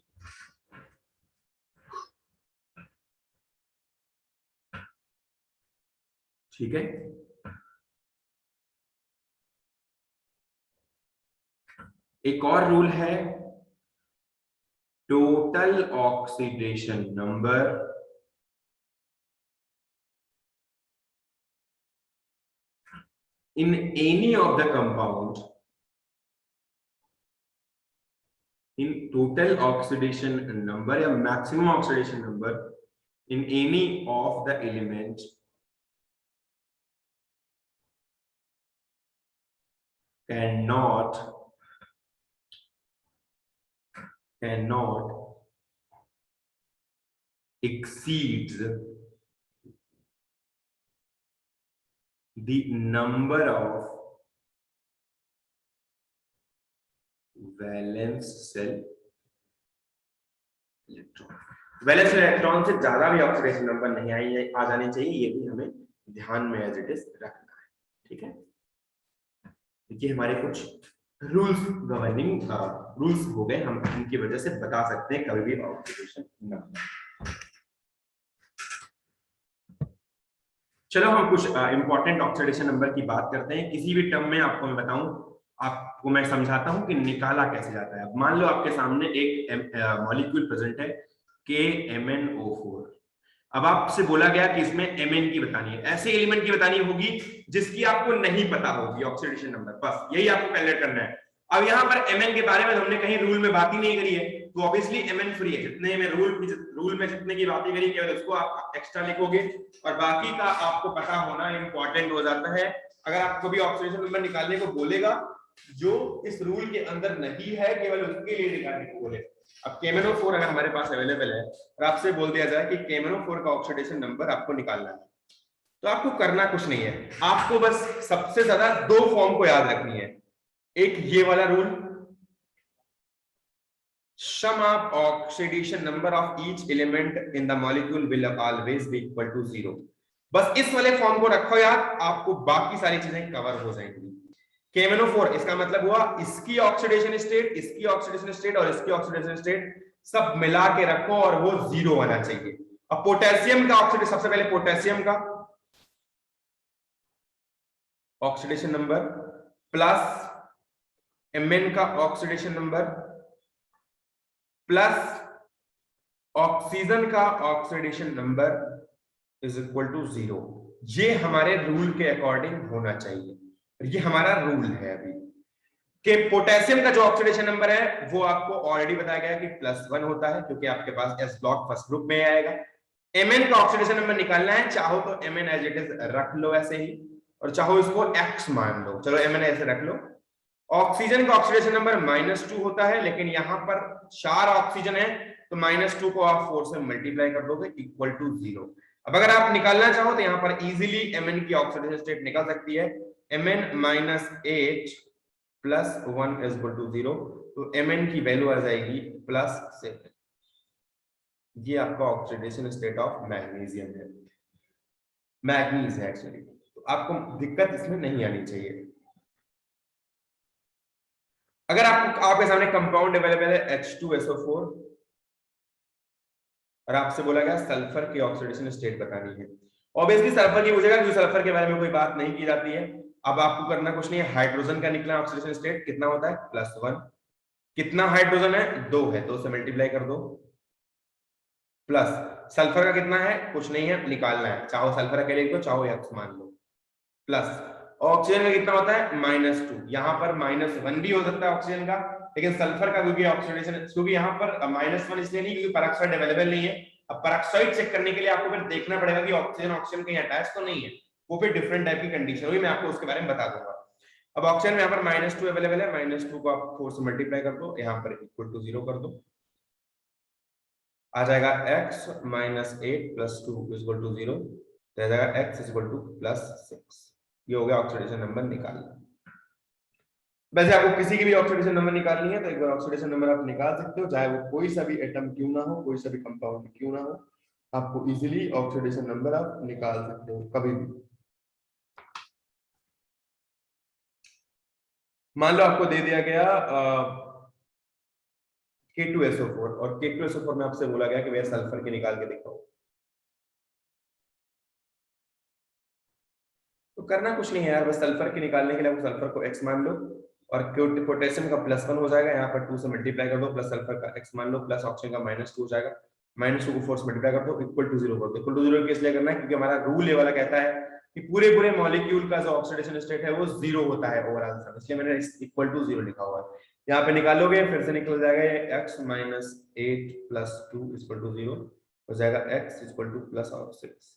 ठीक है। एक और रूल है total oxidation number in any of the compounds in total oxidation number या maximum oxidation number in any of the elements cannot exceeds the number of valence cell electron. Valence electron से ज्यादा भी oxidation number नहीं आ जानी चाहिए, ये भी हमें ध्यान में एज इट इज रखना है। ठीक है, देखिए हमारे कुछ रूल्स गवर्निंग रूल्स हो गए, हम इनकी वजह से बता सकते हैं कभी भी ऑक्सीडेशन नंबर। चलो हम कुछ इंपॉर्टेंट ऑक्सीडेशन नंबर की बात करते हैं। किसी भी टर्म में आपको मैं बताऊं, आपको मैं समझाता हूं कि निकाला कैसे जाता है। अब मान लो आपके सामने एक मॉलिक्यूल प्रेजेंट है KMnO4। अब आपसे बोला गया कि इसमें Mn की बतानी है, ऐसे एलिमेंट की बतानी होगी जिसकी आपको नहीं पता होगी ऑक्सीडेशन नंबर, बस यही आपको कैलकुलेट करना है। अब यहाँ पर Mn के बारे में हमने कहीं रूल में बात ही नहीं करी है, तो ऑब्वियसली Mn फ्री है। जितने में रूल में जितने की बातें करी केवल उसको आप एक्स्ट्रा लिखोगे और बाकी का आपको पता होना इंपॉर्टेंट हो जाता है। अगर आपको भी ऑक्सीडेशन नंबर निकालने को बोलेगा जो इस रूल के अंदर नहीं है, केवल उसके लिए निकालने को बोलेगा। अब KMnO4 अगर हमारे पास अवेलेबल है और आपसे बोल दिया जाए कि KMnO4 का ऑक्सीडेशन नंबर आपको निकालना है, तो आपको करना कुछ नहीं है, आपको बस सबसे ज्यादा दो फॉर्म को याद रखनी है। एक ये वाला rule, sum of oxidation number of each element in the molecule will always be equal to 0। बस इस वाले फॉर्म को रखो याद, आपको बाकी सारी चीजें कवर हो जाएंगी। KMnO4 इसका मतलब हुआ इसकी ऑक्सीडेशन स्टेट, इसकी ऑक्सीडेशन स्टेट और इसकी ऑक्सीडेशन स्टेट सब मिला के रखो और वो 0 आना चाहिए। अब पोटेशियम का ऑक्सीडेशन, सबसे पहले पोटेशियम का ऑक्सीडेशन नंबर प्लस Mn का ऑक्सीडेशन नंबर प्लस ऑक्सीजन का oxidation number is equal to 0। ये हमारे रूल के अकॉर्डिंग होना चाहिए, ये हमारा रूल है अभी कि पोटेशियम का जो ऑक्सीडेशन नंबर है वो आपको ऑलरेडी बताया गया कि +1 होता है, क्योंकि आपके पास S ब्लॉक फर्स्ट ग्रुप में आएगा। Mn का ऑक्सीडेशन नंबर निकालना है, चाहो तो Mn एज इट इज रख लो ऐसे ही, और चाहो इसको X मान लो, चलो Mn ऐसे रख लो। ऑक्सीजन का ऑक्सीडेशन नंबर -2 होता है, लेकिन यहां पर 4 ऑक्सीजन है तो -2 को आप 4 से मल्टीप्लाई कर दोगे इक्वल टू 0। अब अगर आप निकालना चाहो तो यहां पर इजीली Mn की ऑक्सीडेशन स्टेट निकल सकती है, Mn -8 + 1 इज इक्वल टू 0, तो Mn की वैल्यू आ जाएगी +7। ये आपका ऑक्सीडेशन स्टेट ऑफ मैग्नीशियम है, मैग्नीज है एक्चुअली, तो आपको दिक्कत इसमें नहीं आनी चाहिए। अगर आपके सामने कंपाउंड अवेलेबल है H2SO4 और आपसे बोला गया सल्फर की ऑक्सीडेशन स्टेट बतानी है, ऑब्वियसली सल्फर की पूछेगा, क्योंकि सल्फर के बारे में कोई बात नहीं की जाती है। अब आपको करना कुछ नहीं है, हाइड्रोजन का निकला ऑक्सीडेशन स्टेट कितना होता है +1, कितना हाइड्रोजन है 2 है, 2 से मल्टीप्लाई कर दो, प्लस सल्फर का कितना है कुछ नहीं है, निकालना है, चाहो सल्फर अकेले लिख दो चाहो X मान लो, प्लस ऑक्सीजन का कितना होता है -2, यहाँ पर -1 भी हो सकता है ऑक्सीजन का, लेकिन सल्फर का क्योंकि ऑक्सीडेशन, क्योंकि यहाँ पर -1 इसलिए नहीं क्योंकि पेरोक्साइड अवेलेबल नहीं है। अब पेरोक्साइड चेक करने के लिए आपको फिर देखना पड़ेगा कि ऑक्सीजन ऑक्सीजन कहीं अटैच तो नहीं है, वो फिर डिफरेंट टाइप की कंडीशन होगी, मैं आपको उसके बारे में बता दूंगा। अब ऑक्सीजन में यहाँ पर -2 अवेलेबल है, -2 को आप 4 से मल्टीप्लाई कर दो, यहाँ पर इक्वल टू 0 कर दो, आ जाएगा x -8 + 2 इज इक्वल टू 0, तो आ जाएगा x इज इक्वल टू +6। ये हो गया ऑक्सीडेशन नंबर निकालना। वैसे आपको किसी की भी ऑक्सीडेशन नंबर निकालनी है तो एक बार ऑक्सीडेशन नंबर आप निकाल सकते हो, चाहे वो कोई सा भी एटम क्यों ना हो, कोई सा भी कंपाउंड क्यों ना हो, आपको इजीली ऑक्सीडेशन नंबर आप निकाल सकते हो कभी भी। मान लो आपको दे दिया गया K2SO4 और K2SO4 में आपसे बोला गया कि भैया सल्फर के निकाल के दिखाओ, तो करना कुछ नहीं है यार, बस सल्फर के निकालने के लिए आपको सल्फर को X मान लो और पोटेशियम का +1 हो जाएगा, यहाँ पर 2 से मल्टीप्लाई कर दो, प्लस सल्फर का x मान लो, प्लस ऑक्सीजन का -2 हो जाएगा, -2 को 4 से मल्टीप्लाई कर दो, इक्वल टू 0 कर दो। इक्वल टू 0 किस लिए करना है, क्योंकि हमारा रूल ये वाला कहता है कि पूरे पूरे मॉलिक्यूल का जो ऑक्सीडेशन स्टेट है वो 0 होता है ओवरऑल सब, इसलिए मैंने इक्वल टू 0 लिखा हुआ है। यहाँ पे निकालोगे फिर से निकल जाएगा ये x - 8 + 2 = 0 हो जाएगा, x = +6।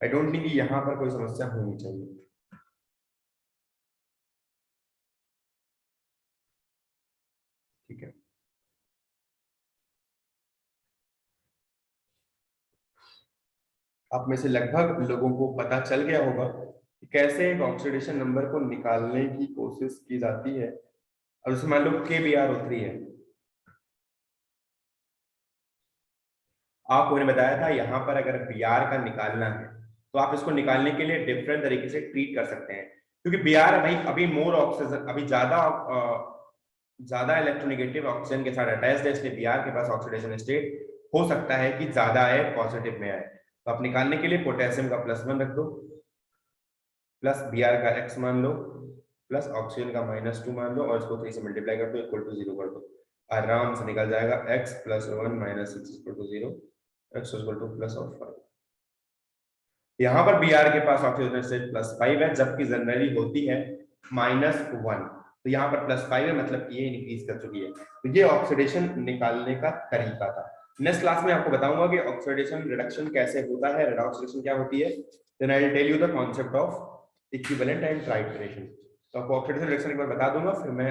आई डोंट थिंक यहाँ पर कोई समस्या होनी चाहिए। ठीक है, आप में से लगभग लोगों को पता चल गया होगा कि कैसे एक ऑक्सीडेशन नंबर को निकालने की कोशिश की जाती है। अब जैसे मान लो KBrO3 है, आपको मैंने बताया था यहाँ पर अगर Br का निकालना है तो आप इसको निकालने के लिए डिफरेंट तरीके से ट्रीट कर सकते हैं, क्योंकि Br भाई अभी मोर ऑक्सीजन, अभी ज्यादा इलेक्ट्रोनेगेटिव ऑक्सीजन के साथ अटैच्ड है, इसलिए Br के पास ऑक्सीडेशन स्टेट हो सकता है कि ज्यादा आए, पॉजिटिव में आए। तो आप निकालने के लिए पोटेशियम का +1 रख दो, प्लस Br का x मान लो, प्लस ऑक्सीजन का -2 मान लो, और इसको 3 से मल्टीप्लाई कर दो, इक्वल टू 0 कर दो। आराम से निकल जाएगा x + 1 - 6 = 0, x = +5। यहाँ पर Br के पास ऑक्सीजन से +5 है, जबकि जनरली होती है -1, तो यहाँ पर +5 है, मतलब ये इंक्रीज कर चुकी है। तो ये ऑक्सीडेशन निकालने का तरीका था। नेक्स्ट क्लास में आपको बताऊंगा कि ऑक्सीडेशन रिडक्शन कैसे होता है, रेडॉक्स रिडक्शन क्या होती है, then I will tell you the concept of equivalent and titration. तो आपको ऑक्सीडेशन रिडक्शन एक बार बता दूंगा, फिर मैं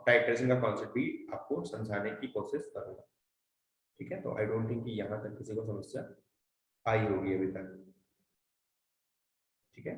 टाइट्रेशन का कांसेप्ट भी आपको समझाने की कोशिश करूंगा। ठीक है, तो आई डोंट थिंक कि यहाँ तक किसी को समस्या आई होगी अभी तक। ठीक है।